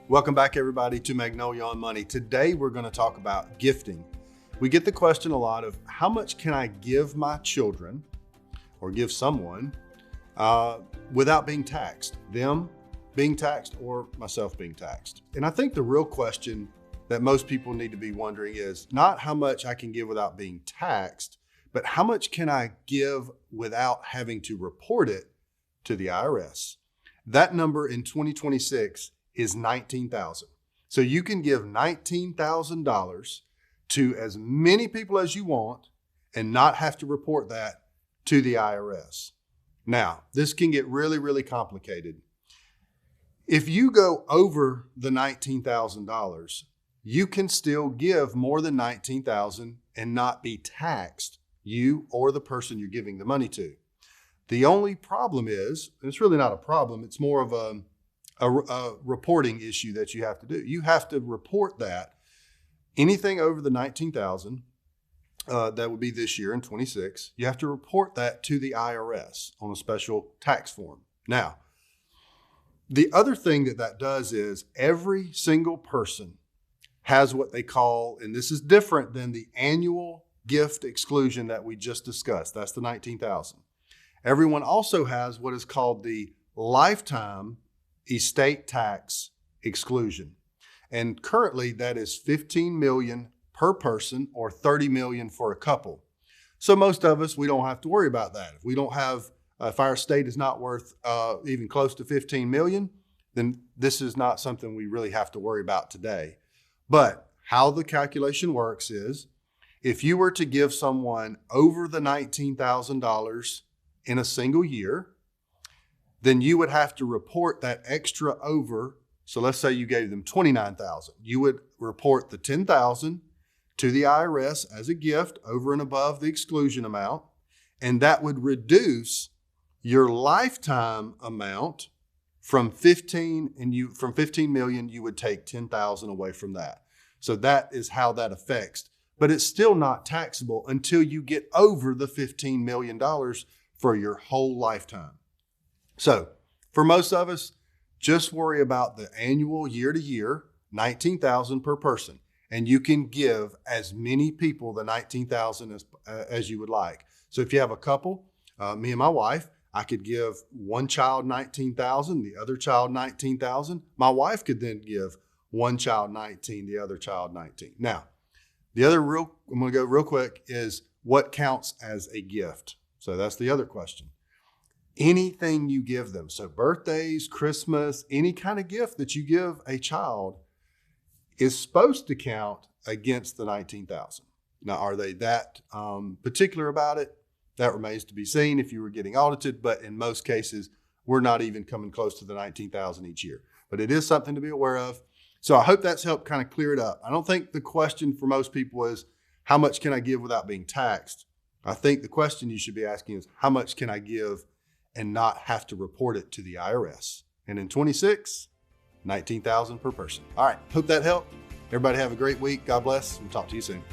Welcome back, everybody, to Magnolia On Money. Today, we're going to talk about gifting. We get the question a lot of how much can I give my children or give someone without being taxed, them being taxed or myself being taxed. And I think the real question that most people need to be wondering is not how much I can give without being taxed, but how much can I give without having to report it to the IRS? That number in 2026 is $19,000. So you can give $19,000 to as many people as you want and not have to report that to the IRS. Now, this can get really, really complicated. If you go over the $19,000, you can still give more than $19,000 and not be taxed, you or the person you're giving the money to. The only problem is, and it's really not a problem, it's more of a reporting issue that you have to do. You have to report that anything over the $19,000, that would be this year in 26, you have to report that to the IRS on a special tax form. Now, the other thing that does is every single person has what they call, and this is different than the annual gift exclusion that we just discussed. That's the $19,000. Everyone also has what is called the lifetime estate tax exclusion. And currently that is $15 million per person or $30 million for a couple. So most of us, we don't have to worry about that. If we don't have, if our estate is not worth even close to $15 million, then this is not something we really have to worry about today. But how the calculation works is if you were to give someone over the $19,000 in a single year, then you would have to report that extra over. So let's say you gave them $29,000. You would report the $10,000 to the IRS as a gift over and above the exclusion amount, and that would reduce your lifetime amount from 15 million, you would take 10,000 away from that. So that is how that affects, but it's still not taxable until you get over the $15 million for your whole lifetime. So for most of us, just worry about the annual year to year, $19,000 per person. And you can give as many people the $19,000 as you would like. So if you have a couple, me and my wife, I could give one child $19,000, the other child $19,000. My wife could then give one child $19,000, the other child $19,000. Now, I'm going to go real quick, is what counts as a gift? So that's the other question. Anything you give them, so birthdays, Christmas, any kind of gift that you give a child is supposed to count against the $19,000. Now, are they that particular about it? That remains to be seen if you were getting audited, but in most cases, we're not even coming close to the $19,000 each year. But it is something to be aware of. So I hope that's helped kind of clear it up. I don't think the question for most people is, how much can I give without being taxed? I think the question you should be asking is, how much can I give and not have to report it to the IRS? And in 26, $19,000 per person. All right, hope that helped. Everybody have a great week. God bless. We'll talk to you soon.